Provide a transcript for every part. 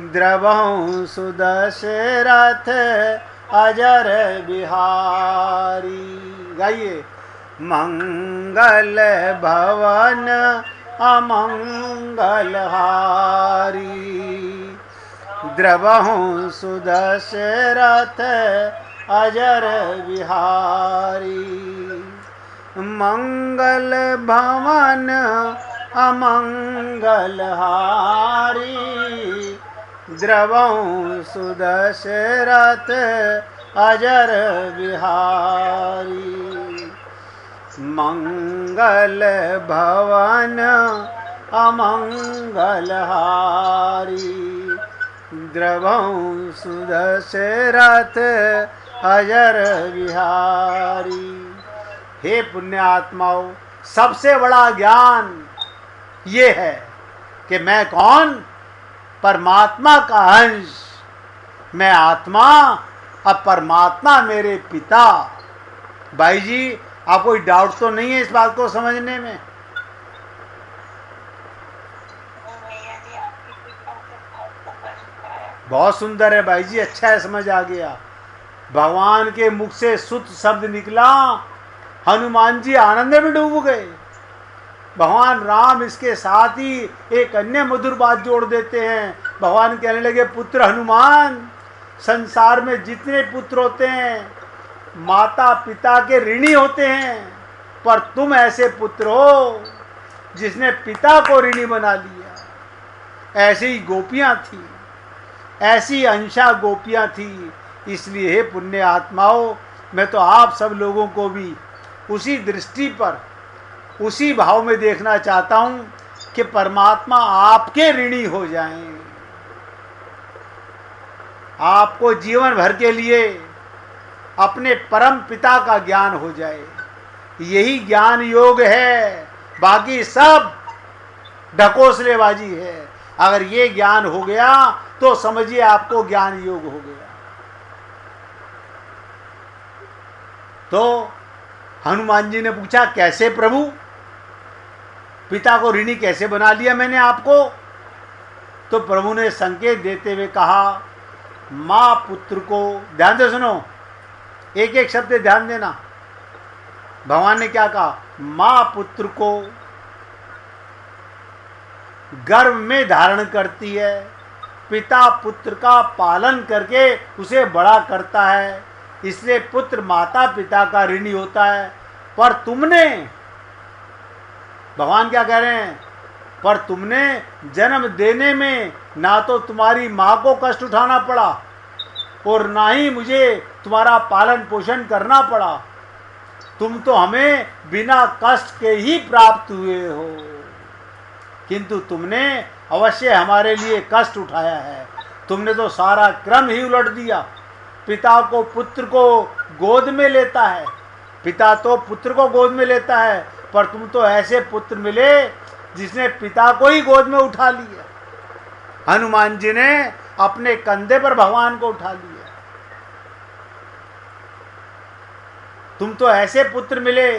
द्रवहु सुदशरथ अजर बिहारी। गाइए। मंगल भवन अमंगल हारी, द्रवहु सुदशरथ अजर बिहारी। मंगल भवन अमंगल हारी, द्रवहु सुदशरथ अजर बिहारी। मंगल भवन अमंगल हारी, द्रवहु सुदशरथ अजर बिहारी। हे पुण्यात्माओं, सबसे बड़ा ज्ञान ये है कि मैं कौन? परमात्मा का अंश। मैं आत्मा, अब परमात्मा मेरे पिता। भाई जी, आप कोई डाउट तो नहीं है इस बात को समझने में? बहुत सुंदर है भाई जी, अच्छा है, समझ आ गया। भगवान के मुख से शुद्ध शब्द निकला, हनुमान जी आनंद में डूब गए। भगवान राम इसके साथ ही एक अन्य मधुर बात जोड़ देते हैं। भगवान कहने लगे, पुत्र हनुमान, संसार में जितने पुत्र होते हैं माता पिता के ऋणी होते हैं, पर तुम ऐसे पुत्र हो जिसने पिता को ऋणी बना लिया। ऐसी ही गोपियां थी, ऐसी अंशा गोपियां थी। इसलिए हे पुण्य आत्माओं, मैं तो आप सब लोगों को भी उसी दृष्टि पर, उसी भाव में देखना चाहता हूं कि परमात्मा आपके ऋणी हो जाएं, आपको जीवन भर के लिए अपने परम पिता का ज्ञान हो जाए। यही ज्ञान योग है, बाकी सब ढकोसलेबाजी है। अगर ये ज्ञान हो गया तो समझिए आपको ज्ञान योग हो गया। तो हनुमान जी ने पूछा, कैसे प्रभु? पिता को ऋणी कैसे बना लिया मैंने आपको? तो प्रभु ने संकेत देते हुए कहा, मां पुत्र को, ध्यान से सुनो, एक एक शब्द ध्यान देना। भगवान ने क्या कहा? मां पुत्र को गर्भ में धारण करती है, पिता पुत्र का पालन करके उसे बड़ा करता है, इसलिए पुत्र माता पिता का ऋणी होता है। पर तुमने, भगवान क्या कह रहे हैं? पर तुमने जन्म देने में ना तो तुम्हारी माँ को कष्ट उठाना पड़ा और ना ही मुझे तुम्हारा पालन पोषण करना पड़ा। तुम तो हमें बिना कष्ट के ही प्राप्त हुए हो, किंतु तुमने अवश्य हमारे लिए कष्ट उठाया है। तुमने तो सारा क्रम ही उलट दिया। पिता को पुत्र को गोद में लेता है, पिता तो पुत्र को गोद में लेता है, पर तुम तो ऐसे पुत्र मिले जिसने पिता को ही गोद में उठा लिया। हनुमान जी ने अपने कंधे पर भगवान को उठा लिया। तुम तो ऐसे पुत्र मिले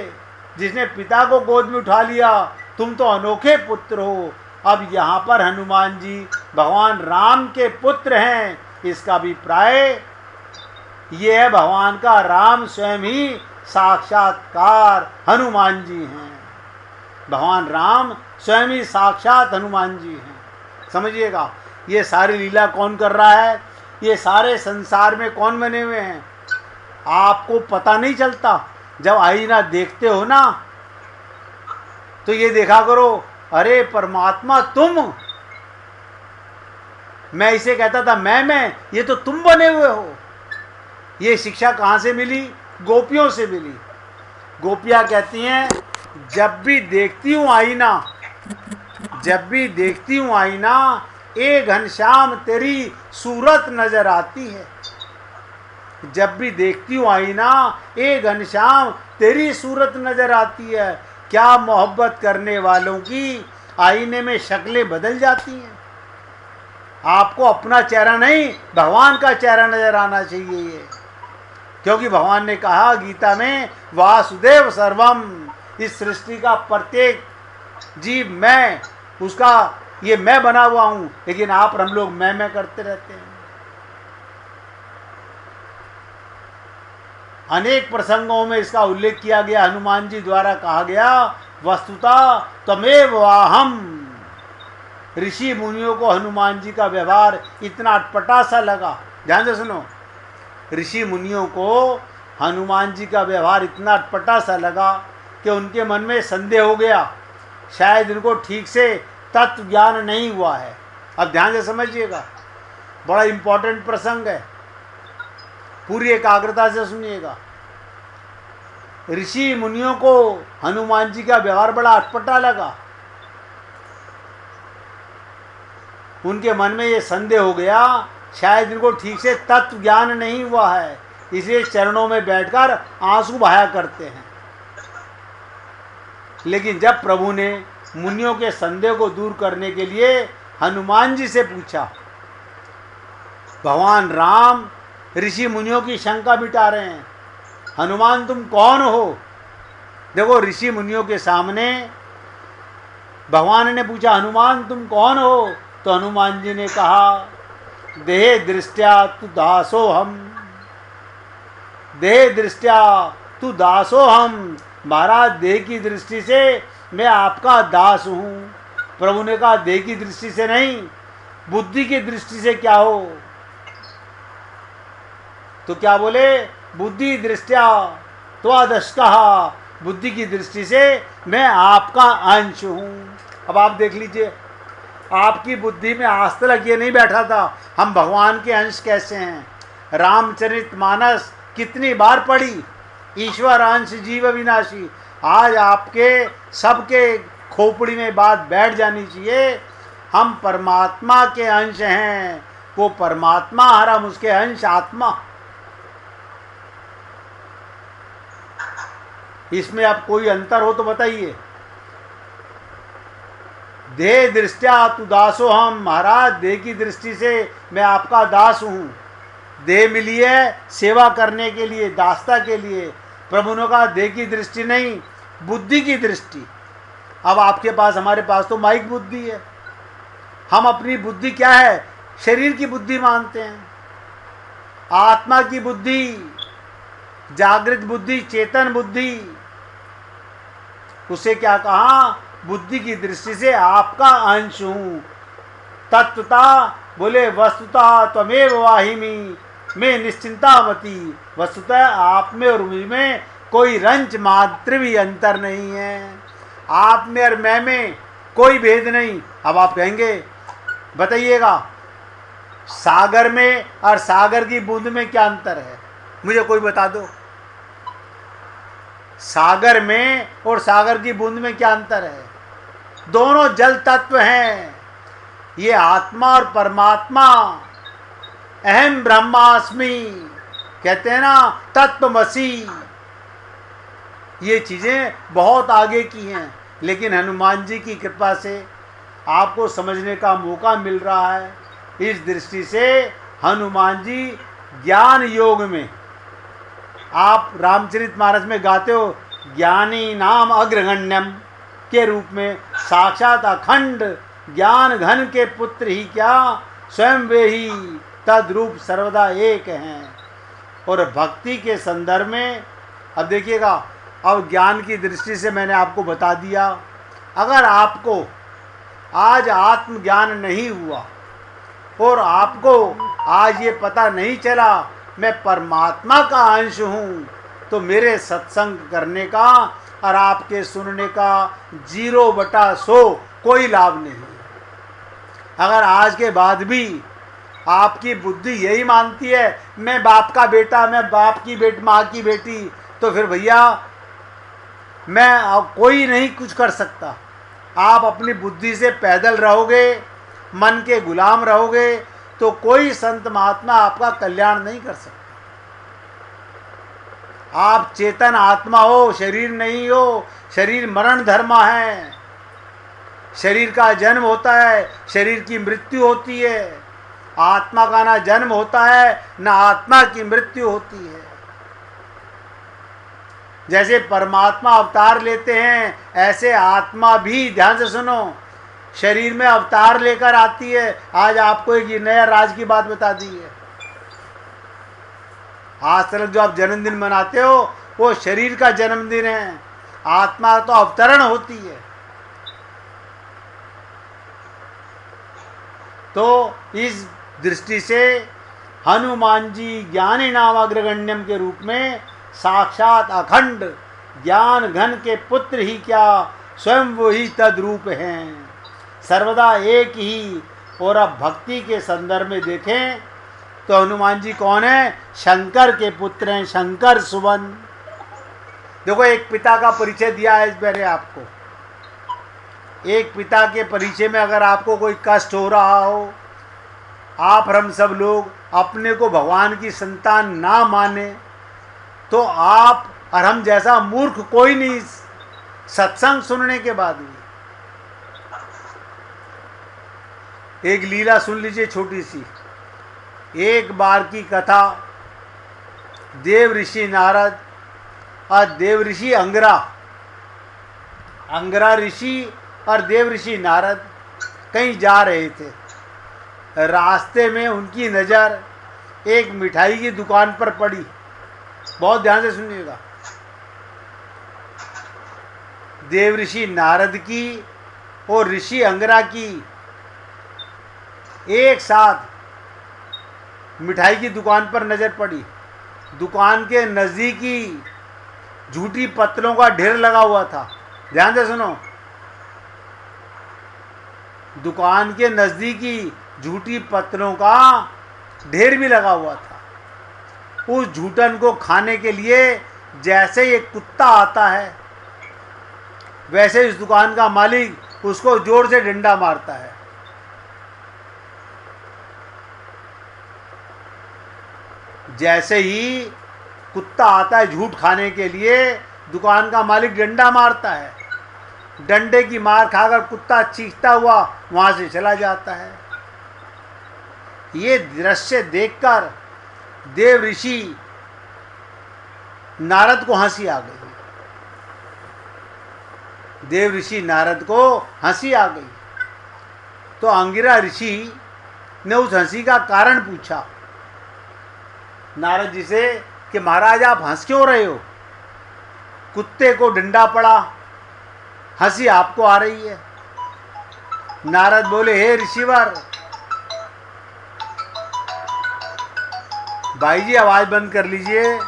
जिसने पिता को गोद में उठा लिया। तुम तो अनोखे पुत्र हो। अब यहाँ पर हनुमान जी भगवान राम के पुत्र हैं, इसका अभिप्राय ये है भगवान का राम स्वयं ही साक्षात्कार हनुमान जी हैं। भगवान राम स्वयं ही साक्षात हनुमान जी हैं। समझिएगा, ये सारी लीला कौन कर रहा है? ये सारे संसार में कौन बने हुए हैं? आपको पता नहीं चलता। जब आईना देखते हो ना तो ये देखा करो, अरे परमात्मा तुम, मैं इसे कहता था मैं, ये तो तुम बने हुए हो। ये शिक्षा कहाँ से मिली? गोपियों से मिली। गोपियाँ कहती हैं, जब भी देखती हूँ आईना, जब भी देखती हूँ आईना, ए घनश्याम तेरी सूरत नजर आती है। जब भी देखती हूँ आईना, ए घनश्याम तेरी सूरत नजर आती है। क्या मोहब्बत करने वालों की आईने में शक्लें बदल जाती हैं। आपको अपना चेहरा नहीं, भगवान का चेहरा नजर आना चाहिए ये, क्योंकि भगवान ने कहा गीता में, वासुदेव सर्वम, इस सृष्टि का प्रत्येक जीव मैं, उसका ये मैं बना हुआ हूं, लेकिन आप और हम लोग मैं करते रहते हैं। अनेक प्रसंगों में इसका उल्लेख किया गया, हनुमान जी द्वारा कहा गया वस्तुतः त्वमेव वाहम। ऋषि मुनियों को हनुमान जी का व्यवहार इतना अटपटा सा लगा। ध्यान से सुनो, ऋषि मुनियों को हनुमान जी का व्यवहार इतना अटपटा सा लगा कि उनके मन में संदेह हो गया, शायद इनको ठीक से तत्व ज्ञान नहीं हुआ है। अब ध्यान से समझिएगा, बड़ा इंपॉर्टेंट प्रसंग है, पूरी एकाग्रता से सुनिएगा। ऋषि मुनियों को हनुमान जी का व्यवहार बड़ा अटपटा लगा। उनके मन में ये संदेह हो गया, शायद इनको ठीक से तत्व ज्ञान नहीं हुआ है, इसलिए चरणों में बैठकर आंसू बहाया करते हैं। लेकिन जब प्रभु ने मुनियों के संदेह को दूर करने के लिए हनुमान जी से पूछा, भगवान राम ऋषि मुनियों की शंका मिटा रहे हैं, हनुमान तुम कौन हो? देखो, ऋषि मुनियों के सामने भगवान ने पूछा, हनुमान तुम कौन हो? तो हनुमान जी ने कहा, देह दृष्टया तु दासो हम, देह दृष्टया तु दासो हम। महाराज, देह की दृष्टि से मैं आपका दास हूँ। प्रभु ने कहा, देह की दृष्टि से नहीं, बुद्धि की दृष्टि से क्या हो? तो क्या बोले? बुद्धि दृष्टया त्वादश कहा, बुद्धि की दृष्टि से मैं आपका अंश हूँ। अब आप देख लीजिए, आपकी बुद्धि में आज तक ये नहीं बैठा था हम भगवान के अंश कैसे हैं। रामचरितमानस कितनी बार पढ़ी, ईश्वर अंश जीव विनाशी। आज आपके सबके खोपड़ी में बात बैठ जानी चाहिए, हम परमात्मा के अंश हैं। वो परमात्मा और हम उसके अंश आत्मा। इसमें अब कोई अंतर हो तो बताइए। देह दृष्टया तु दासो हम, महाराज देह की दृष्टि से मैं आपका दास हूँ। देह मिली है सेवा करने के लिए, दासता के लिए। प्रभु ने कहा देह की दृष्टि नहीं, बुद्धि की दृष्टि। अब आपके पास, हमारे पास तो माइक बुद्धि है, हम अपनी बुद्धि क्या है? शरीर की बुद्धि मानते हैं। आत्मा की बुद्धि, जागृत बुद्धि, चेतन बुद्धि, उसे क्या कहा? बुद्धि की दृष्टि से आपका अंश हूं। तत्वता बोले वस्तुतः त्वमेव वाहिमी, मैं निश्चिंता मती। वस्तुतः आप में और मुझ में कोई रंच मात्र भी अंतर नहीं है। आप में और मैं में कोई भेद नहीं। अब आप कहेंगे, बताइएगा, सागर में और सागर की बूंद में क्या अंतर है? मुझे कोई बता दो। सागर में और सागर की बूंद में क्या अंतर है? दोनों जल तत्व हैं। ये आत्मा और परमात्मा, अहम ब्रह्मास्मि कहते हैं ना, तत्वमसी। ये चीजें बहुत आगे की हैं, लेकिन हनुमान जी की कृपा से आपको समझने का मौका मिल रहा है। इस दृष्टि से हनुमान जी ज्ञान योग में, आप रामचरितमानस में गाते हो, ज्ञानी नाम अग्रगण्यम के रूप में साक्षात अखंड ज्ञान घन के पुत्र ही क्या, स्वयं वे ही तद्रूप सर्वदा एक हैं। और भक्ति के संदर्भ में अब देखिएगा, अब ज्ञान की दृष्टि से मैंने आपको बता दिया। अगर आपको आज आत्मज्ञान नहीं हुआ और आपको आज ये पता नहीं चला मैं परमात्मा का अंश हूँ, तो मेरे सत्संग करने का और आपके सुनने का 0/100 कोई लाभ नहीं। अगर आज के बाद भी आपकी बुद्धि यही मानती है मैं बाप का बेटा, मैं बाप की माँ की बेटी, तो फिर भैया मैं कोई नहीं कुछ कर सकता। आप अपनी बुद्धि से पैदल रहोगे, मन के गुलाम रहोगे, तो कोई संत महात्मा आपका कल्याण नहीं कर सकता। आप चेतन आत्मा हो, शरीर नहीं हो। शरीर मरण धर्मा है, शरीर का जन्म होता है, शरीर की मृत्यु होती है। आत्मा का ना जन्म होता है ना आत्मा की मृत्यु होती है। जैसे परमात्मा अवतार लेते हैं, ऐसे आत्मा भी, ध्यान से सुनो, शरीर में अवतार लेकर आती है। आज आपको एक नया राज की बात बता दी है। आज तक जो आप जन्मदिन मनाते हो वो शरीर का जन्मदिन है, आत्मा तो अवतरण होती है। तो इस दृष्टि से हनुमान जी ज्ञानी नाम अग्रगण्यम के रूप में साक्षात अखंड ज्ञान घन के पुत्र ही क्या, स्वयं वो ही तद्रूप हैं, सर्वदा एक ही। और अब भक्ति के संदर्भ में देखें तो हनुमान जी कौन है? शंकर के पुत्र हैं, शंकर सुवन। देखो, एक पिता का परिचय दिया है मैंने आपको। एक पिता के परिचय में अगर आपको कोई कष्ट हो रहा हो, आप और हम सब लोग अपने को भगवान की संतान ना माने, तो आप और हम जैसा मूर्ख कोई नहीं सत्संग सुनने के बाद भी। एक लीला सुन लीजिए छोटी सी। एक बार की कथा, देव ऋषि नारद और देव ऋषि अंगरा ऋषि और देव ऋषि नारद कहीं जा रहे थे। रास्ते में उनकी नज़र एक मिठाई की दुकान पर पड़ी। बहुत ध्यान से सुनिएगा। देव ऋषि नारद की और ऋषि अंगरा की एक साथ मिठाई की दुकान पर नजर पड़ी। दुकान के नज़दीकी झूठी पत्तलों का ढेर लगा हुआ था। ध्यान से सुनो। दुकान के नज़दीकी झूठी पत्तलों का ढेर भी लगा हुआ था। उस झूठन को खाने के लिए जैसे एक कुत्ता आता है, वैसे इस दुकान का मालिक उसको जोर से डंडा मारता है। जैसे ही कुत्ता आता है झूठ खाने के लिए, दुकान का मालिक डंडा मारता है। डंडे की मार खाकर कुत्ता चीखता हुआ वहां से चला जाता है। ये दृश्य देखकर देव ऋषि नारद को हंसी आ गई। देव ऋषि नारद को हंसी आ गई। तो अंगिरा ऋषि ने उस हंसी का कारण पूछा नारद जी से कि महाराज आप हंस क्यों रहे हो? कुत्ते को डंडा पड़ा, हंसी आपको आ रही है। नारद बोले, हे ऋषिवर, भाई जी आवाज बंद कर लीजिए।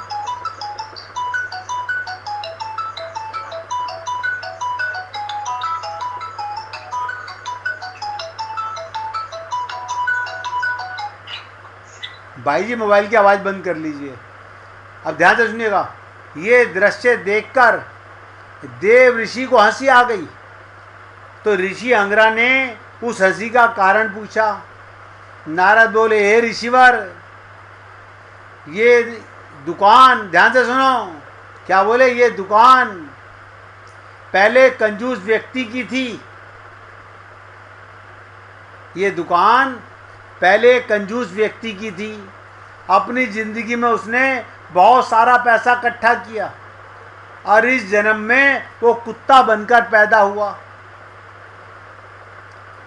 भाई जी मोबाइल की आवाज बंद कर लीजिए। अब ध्यान से सुनिएगा। ये दृश्य देखकर देव ऋषि को हंसी आ गई। तो ऋषि अंगरा ने उस हंसी का कारण पूछा। नारद बोले, हे ऋषिवर, ये दुकान, ध्यान से सुनो क्या बोले, ये दुकान पहले कंजूस व्यक्ति की थी। ये दुकान पहले कंजूस व्यक्ति की थी। अपनी जिंदगी में उसने बहुत सारा पैसा इकट्ठा किया और इस जन्म में वो कुत्ता बनकर पैदा हुआ।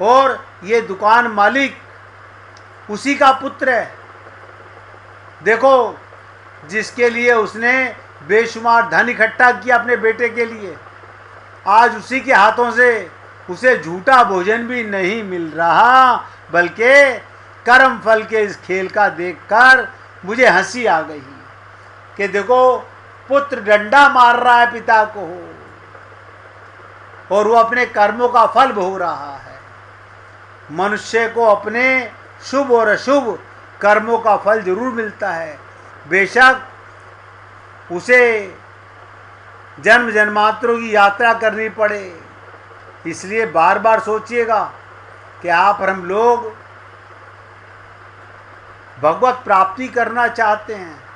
और ये दुकान मालिक उसी का पुत्र है। देखो, जिसके लिए उसने बेशुमार धन इकट्ठा किया अपने बेटे के लिए, आज उसी के हाथों से उसे झूठा भोजन भी नहीं मिल रहा, बल्कि कर्म फल के इस खेल का देखकर मुझे हंसी आ गई कि देखो, पुत्र डंडा मार रहा है पिता को और वो अपने कर्मों का फल भोग रहा है। मनुष्य को अपने शुभ और अशुभ कर्मों का फल जरूर मिलता है, बेशक उसे जन्म जन्मांतरों की यात्रा करनी पड़े। इसलिए बार बार सोचिएगा कि आप और हम लोग भगवत प्राप्ति करना चाहते हैं।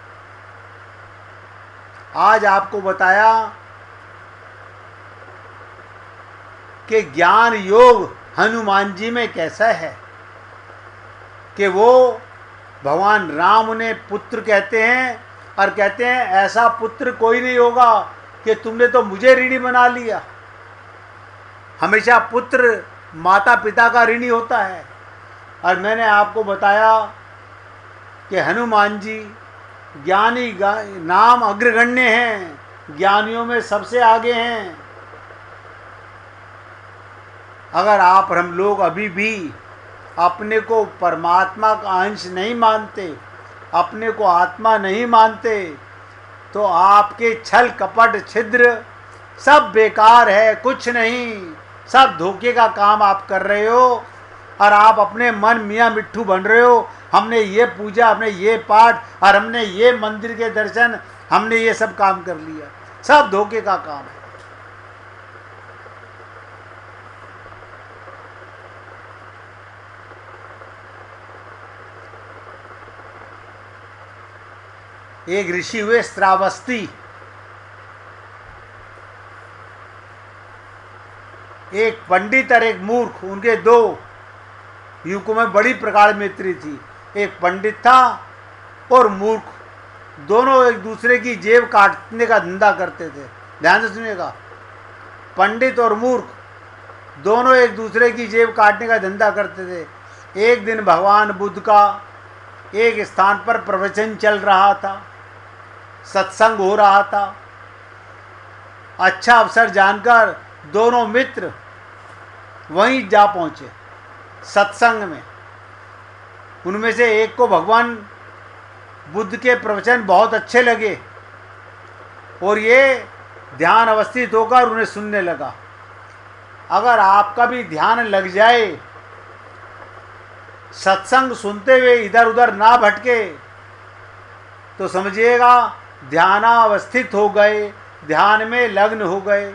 आज आपको बताया कि ज्ञान योग हनुमान जी में कैसा है कि वो भगवान राम उन्हें पुत्र कहते हैं और कहते हैं ऐसा पुत्र कोई नहीं होगा कि तुमने तो मुझे ऋणी बना लिया। हमेशा पुत्र माता पिता का ऋणी होता है। और मैंने आपको बताया कि हनुमान जी ज्ञानी नाम अग्रगण्य हैं, ज्ञानियों में सबसे आगे हैं। अगर आप हम लोग अभी भी अपने को परमात्मा का अंश नहीं मानते, अपने को आत्मा नहीं मानते, तो आपके छल कपट छिद्र सब बेकार है, कुछ नहीं, सब धोखे का काम आप कर रहे हो। और आप अपने मन मियाँ मिट्ठू बन रहे हो, हमने ये पूजा, हमने ये पाठ और हमने ये मंदिर के दर्शन, हमने ये सब काम कर लिया, सब धोखे का काम है। एक ऋषि हुए श्रावस्ती, एक पंडित और एक मूर्ख, उनके दो युवकों में बड़ी प्रगाढ़ मैत्री थी। एक पंडित था और मूर्ख, दोनों एक दूसरे की जेब काटने का धंधा करते थे। ध्यान से सुनिएगा, पंडित और मूर्ख दोनों एक दूसरे की जेब काटने का धंधा करते थे। एक दिन भगवान बुद्ध का एक स्थान पर प्रवचन चल रहा था, सत्संग हो रहा था। अच्छा अवसर जानकर दोनों मित्र वहीं जा पहुंचे सत्संग में। उनमें से एक को भगवान बुद्ध के प्रवचन बहुत अच्छे लगे और ये ध्यान अवस्थित होकर उन्हें सुनने लगा। अगर आपका भी ध्यान लग जाए, सत्संग सुनते हुए इधर उधर ना भटके, तो समझिएगा ध्यानावस्थित हो गए, ध्यान में लग्न हो गए।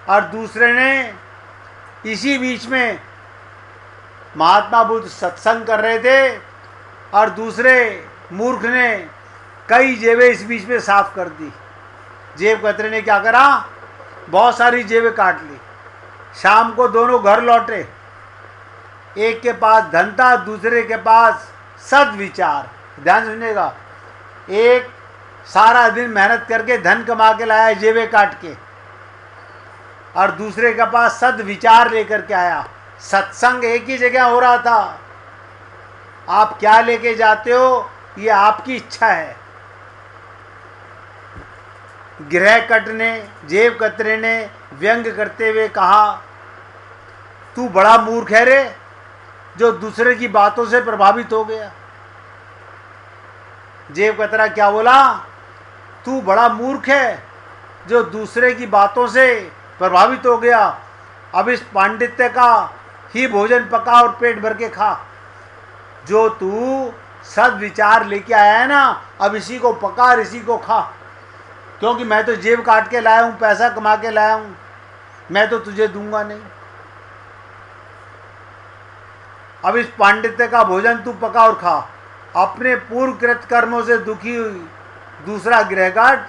और दूसरे ने इसी बीच में महात्मा बुद्ध सत्संग कर रहे थे और दूसरे मूर्ख ने कई जेबें इस बीच में साफ कर दी। जेब कतरे ने क्या करा, बहुत सारी जेबें काट ली। शाम को दोनों घर लौटे, एक के पास धन था, दूसरे के पास सद्विचार। ध्यान सुनिएगा, एक सारा दिन मेहनत करके धन कमा के लाया जेबें काट के, और दूसरे के पास सद्विचार लेकर के आया। सत्संग एक ही जगह हो रहा था, आप क्या लेके जाते हो ये आपकी इच्छा है। गृह कट ने, जेब कतरे ने व्यंग करते हुए कहा, तू बड़ा मूर्ख है रे, जो दूसरे की बातों से प्रभावित हो गया। जेब कतरा क्या बोला, तू बड़ा मूर्ख है जो दूसरे की बातों से प्रभावित हो गया। अब इस पांडित्य का ही भोजन पका और पेट भर के खा। जो तू सद्विचार लेके आया है ना, अब इसी को पका और इसी को खा, क्योंकि मैं तो जेब काट के लाया हूं, पैसा कमा के लाया हूं, मैं तो तुझे दूंगा नहीं। अब इस पांडित्य का भोजन तू पका और खा। अपने पूर्व कृत कर्मों से दुखी हुई दूसरा गृहगाट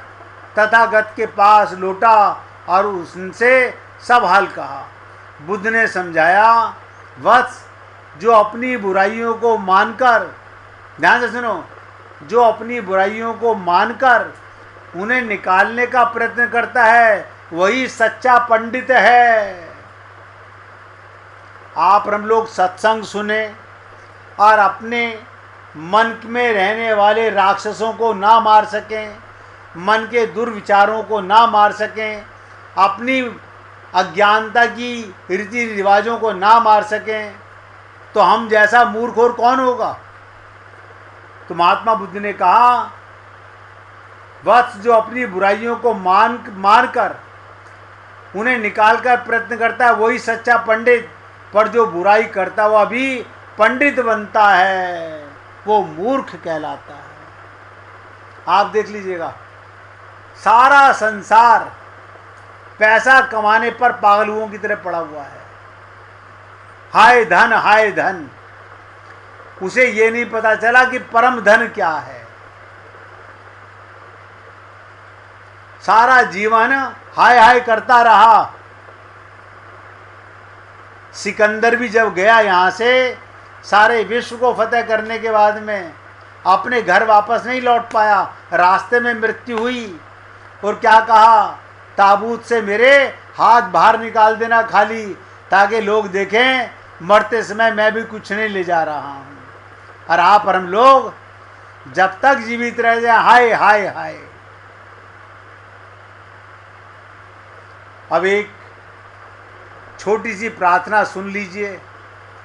तथागत के पास लौटा और उनसे सब हाल कहा। बुद्ध ने समझाया, वत्स, जो अपनी बुराइयों को मानकर, ध्यान से सुनो, जो अपनी बुराइयों को मानकर उन्हें निकालने का प्रयत्न करता है वही सच्चा पंडित है। आप हम लोग सत्संग सुने और अपने मन में रहने वाले राक्षसों को ना मार सकें, मन के दुर्विचारों को ना मार सकें, अपनी अज्ञानता की रीति रिवाजों को ना मार सकें, तो हम जैसा मूर्ख और कौन होगा। तो महात्मा बुद्ध ने कहा, वत्स, जो अपनी बुराइयों को मान कर उन्हें निकालकर प्रयत्न करता है वही सच्चा पंडित, पर जो बुराई करता हुआ भी पंडित बनता है वो मूर्ख कहलाता है। आप देख लीजिएगा, सारा संसार पैसा कमाने पर पागलुओं की तरह पड़ा हुआ है। हाय धन, हाय धन। उसे ये नहीं पता चला कि परम धन क्या है। सारा जीवन हाय हाय करता रहा। सिकंदर भी जब गया यहाँ से सारे विश्व को फतेह करने के बाद में अपने घर वापस नहीं लौट पाया, रास्ते में मृत्यु हुई। और क्या कहा, ताबूत से मेरे हाथ बाहर निकाल देना खाली, ताकि लोग देखें मरते समय मैं भी कुछ नहीं ले जा रहा हूँ। और आप और हम लोग जब तक जीवित रह जाए, हाय हाय हाय। अब एक छोटी सी प्रार्थना सुन लीजिए,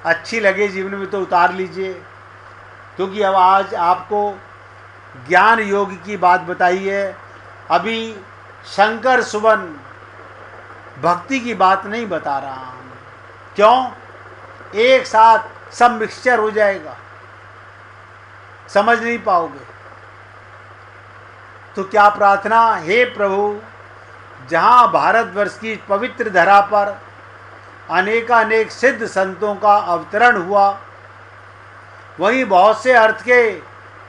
अच्छी लगे जीवन में तो उतार लीजिए, क्योंकि अब आज आपको ज्ञान योग की बात बताई है। अभी शंकर सुवन भक्ति की बात नहीं बता रहा हूँ। क्यों? एक साथ सब मिक्सचर हो जाएगा, समझ नहीं पाओगे। तो क्या प्रार्थना? हे प्रभु, जहाँ भारतवर्ष की पवित्र धरा पर अनेकानेक सिद्ध संतों का अवतरण हुआ, वहीं बहुत से अर्थ के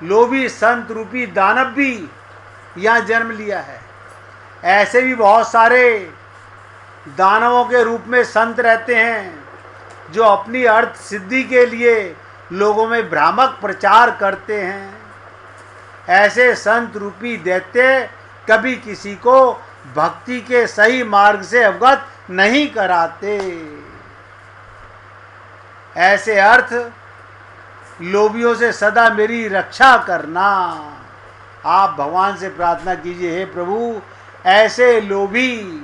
लोभी संत रूपी दानव भी यहाँ जन्म लिया है। ऐसे भी बहुत सारे दानवों के रूप में संत रहते हैं जो अपनी अर्थ सिद्धि के लिए लोगों में भ्रामक प्रचार करते हैं। ऐसे संत रूपी दैत्य कभी किसी को भक्ति के सही मार्ग से अवगत नहीं कराते। ऐसे अर्थ लोभियों से सदा मेरी रक्षा करना। आप भगवान से प्रार्थना कीजिए, हे प्रभु, ऐसे लोभी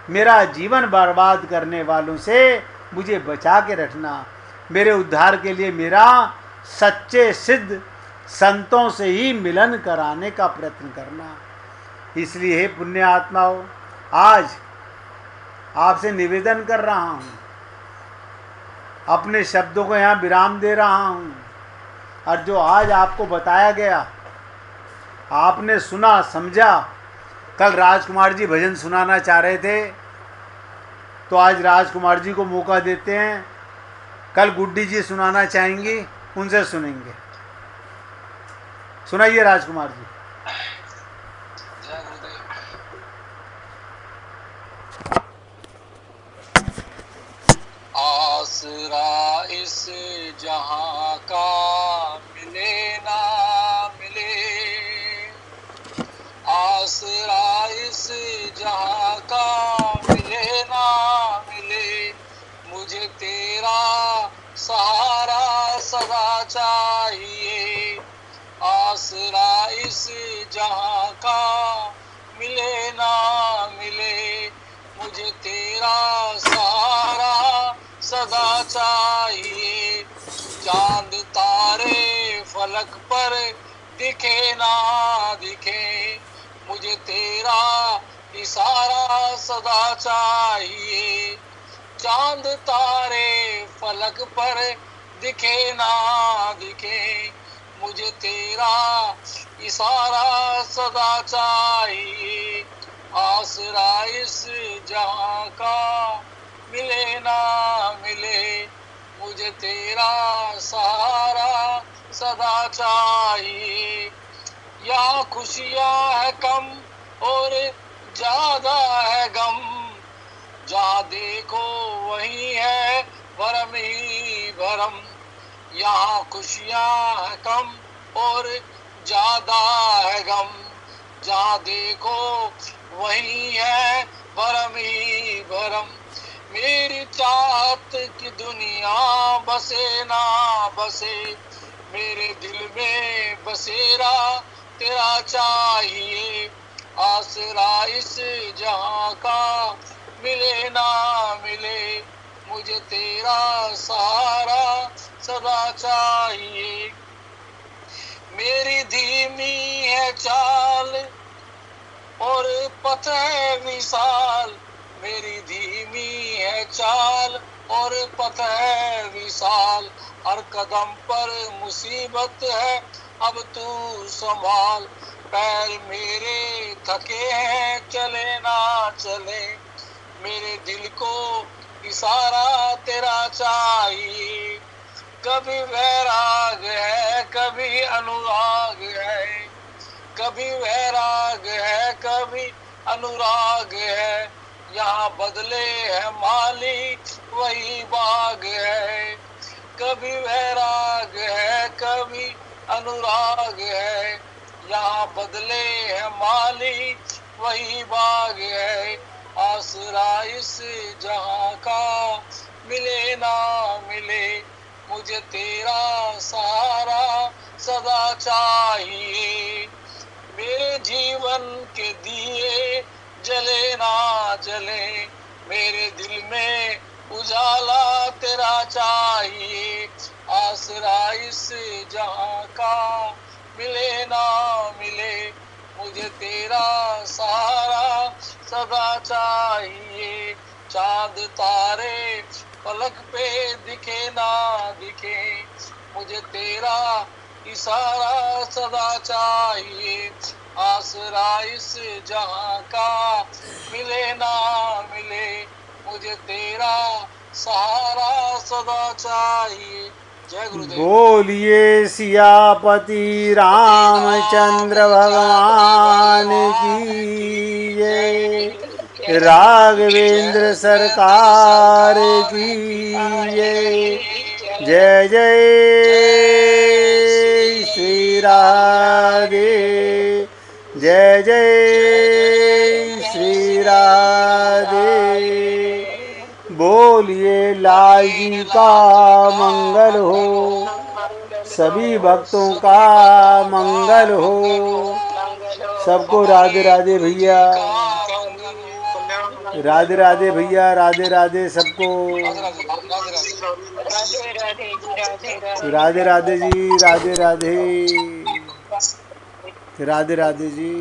मेरा जीवन बर्बाद करने वालों से मुझे बचा के रखना। मेरे उद्धार के लिए मेरा सच्चे सिद्ध संतों से ही मिलन कराने का प्रयत्न करना। इसलिए हे पुण्य आत्माओं, आज आपसे निवेदन कर रहा हूँ, अपने शब्दों को यहाँ विराम दे रहा हूँ। और जो आज आपको बताया गया, आपने सुना समझा। कल राजकुमार जी भजन सुनाना चाह रहे थे, तो आज राजकुमार जी को मौका देते हैं। कल गुड्डी जी सुनाना चाहेंगी, उनसे सुनेंगे। सुनाइए राजकुमार जी। आसरा इस जहां का मिले ना मिले, आसरा इस जहां का मिले ना मिले, मुझे तेरा सहारा सदा चाहिए। आसरा इस जहां का मिले ना मिले, मुझे तेरा सहारा सदा चाहिए। चांद तारे फलक पर दिखे ना दिखे, मुझे तेरा इशारा सदा चाहिए। चांद तारे फलक पर दिखे ना दिखे, मुझे तेरा इशारा सदा चाहिए। आसरा इस जहां का मिले ना मिले, मुझे तेरा सहारा सदा चाहिए। यहाँ खुशियाँ है कम और ज्यादा है गम, जहाँ देखो वही है भरम ही भरम। यहाँ खुशियाँ है कम और ज्यादा है गम, जहाँ देखो वही है भरम ही भरम। मेरी चाहत की दुनिया बसे ना बसे, मेरे दिल में बसेरा तेरा चाहिए। आसरा इस जहां का मिले ना मिले, मुझे तेरा सहारा सदा चाहिए। मेरी धीमी है चाल और पथ है विशाल, मेरी धीमी है चाल और पथ है विशाल। हर कदम पर मुसीबत है, अब तू संभाल। पैर मेरे थके हैं, चले ना चले, मेरे दिल को इशारा तेरा चाहिए। कभी वैराग है, कभी अनुराग है, कभी वैराग है, कभी अनुराग है। यहाँ बदले है माली, वही बाग है। कभी वैराग है, कभी अनुराग है, यहाँ बदले है माली, वही बाग है। आसरा इस जहां का मिले ना मिले, मुझे तेरा सहारा सदा चाहिए। मेरे जीवन के दिए जले ना जले, मेरे दिल में उजाला तेरा चाहिए। आसरा इस जहां का मिले ना मिले, मुझे तेरा सहारा सदा चाहिए। चांद तारे पलक पे दिखे ना दिखे, मुझे तेरा इशारा सदा चाहिए। आसरा इस जहां का मिले ना मिले, मुझे तेरा सहारा सदा चाहिए। जय गुरुदेव। बोलिए सियापति रामचंद्र भगवान की जय, राघवेंद्र सरकार की जय। जय जय श्री राधे, जय जय श्री राधे। बोलिए लाल जी का मंगल हो, सभी भक्तों का मंगल हो। सबको राधे राधे भैया, राधे राधे भैया, राधे राधे सबको। राधे राधे जी, राधे राधे, राधे राधे जी।